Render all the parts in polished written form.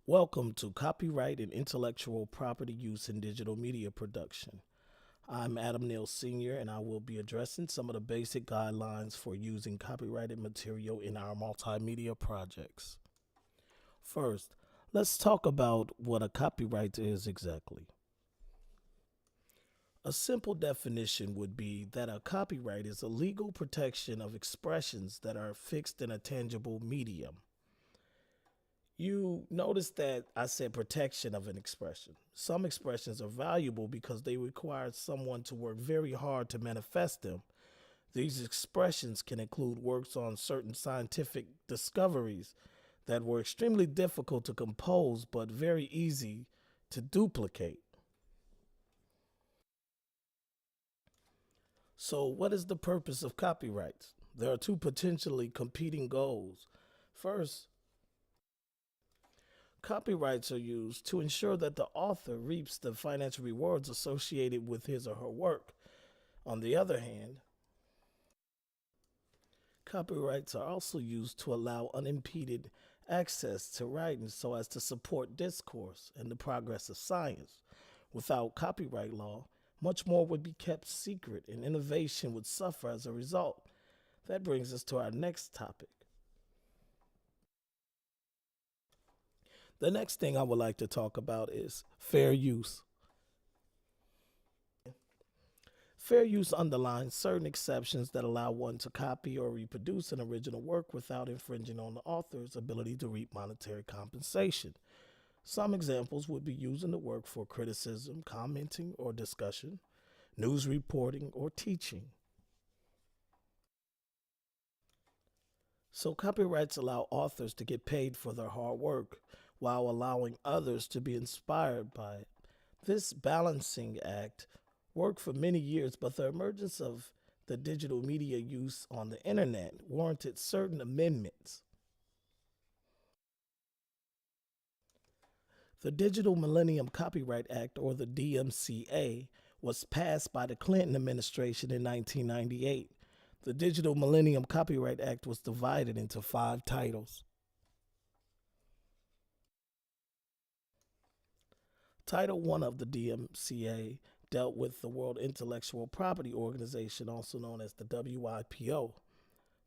Welcome to Copyright and Intellectual Property Use in Digital Media Production. I'm Adam Neal Sr., and I will be addressing some of the basic guidelines for using copyrighted material in our multimedia projects. First, let's talk about what a copyright is exactly. A simple definition would be that a copyright is a legal protection of expressions that are fixed in a tangible medium. You notice that I said protection of an expression. Some expressions are valuable because they require someone to work very hard to manifest them. These expressions can include works on certain scientific discoveries that were extremely difficult to compose but very easy to duplicate. So, what is the purpose of copyrights? There are two potentially competing goals. First, copyrights are used to ensure that the author reaps the financial rewards associated with his or her work. On the other hand, copyrights are also used to allow unimpeded access to writing so as to support discourse and the progress of science. Without copyright law, much more would be kept secret and innovation would suffer as a result. That brings us to our next topic. The next thing I would like to talk about is fair use. Fair use underlines certain exceptions that allow one to copy or reproduce an original work without infringing on the author's ability to reap monetary compensation. Some examples would be using the work for criticism, commenting, or discussion, news reporting, or teaching. So copyrights allow authors to get paid for their hard work while allowing others to be inspired by it. This balancing act worked for many years, but the emergence of the digital media use on the internet warranted certain amendments. The Digital Millennium Copyright Act, or the DMCA, was passed by the Clinton administration in 1998. The Digital Millennium Copyright Act was divided into 5 titles. Title 1 of the DMCA dealt with the World Intellectual Property Organization, also known as the WIPO.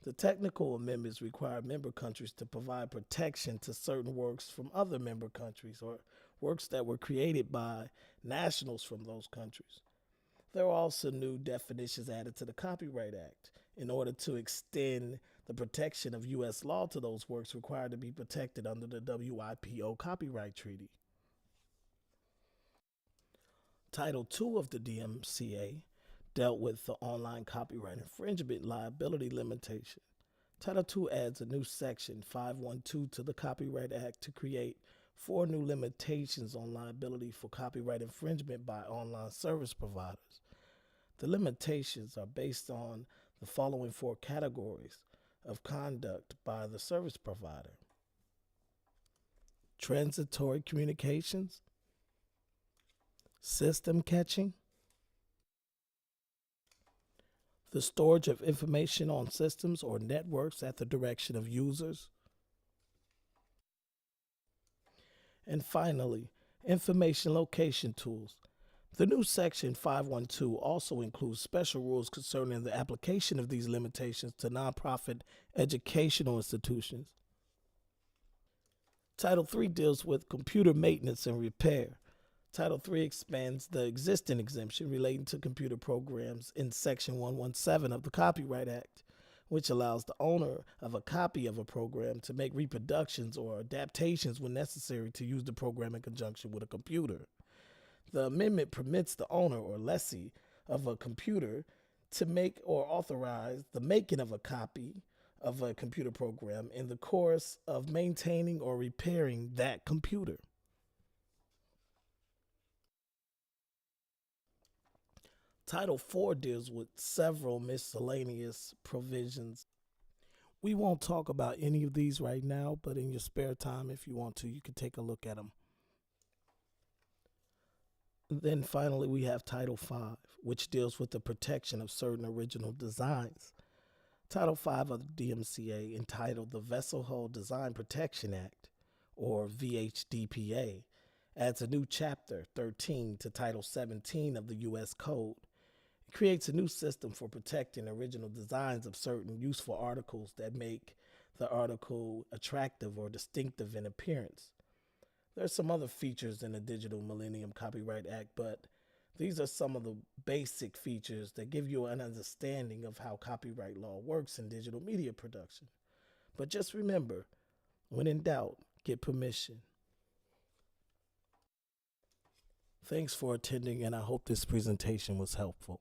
The technical amendments required member countries to provide protection to certain works from other member countries or works that were created by nationals from those countries. There were also new definitions added to the Copyright Act in order to extend the protection of U.S. law to those works required to be protected under the WIPO Copyright Treaty. Title II of the DMCA dealt with the online copyright infringement liability limitation. Title II adds a new section 512 to the Copyright Act to create 4 new limitations on liability for copyright infringement by online service providers. The limitations are based on the following 4 categories of conduct by the service provider: transitory communications, system catching, the storage of information on systems or networks at the direction of users, and finally, information location tools. The new section 512 also includes special rules concerning the application of these limitations to nonprofit educational institutions. Title III deals with computer maintenance and repair. Title III expands the existing exemption relating to computer programs in Section 117 of the Copyright Act, which allows the owner of a copy of a program to make reproductions or adaptations when necessary to use the program in conjunction with a computer. The amendment permits the owner or lessee of a computer to make or authorize the making of a copy of a computer program in the course of maintaining or repairing that computer. Title IV deals with several miscellaneous provisions. We won't talk about any of these right now, but in your spare time, if you want to, you can take a look at them. Then finally, we have Title V, which deals with the protection of certain original designs. Title V of the DMCA, entitled the Vessel Hull Design Protection Act, or VHDPA, adds a new Chapter 13 to Title 17 of the U.S. Code. It creates a new system for protecting original designs of certain useful articles that make the article attractive or distinctive in appearance. There are some other features in the Digital Millennium Copyright Act, but these are some of the basic features that give you an understanding of how copyright law works in digital media production. But just remember, when in doubt, get permission. Thanks for attending, and I hope this presentation was helpful.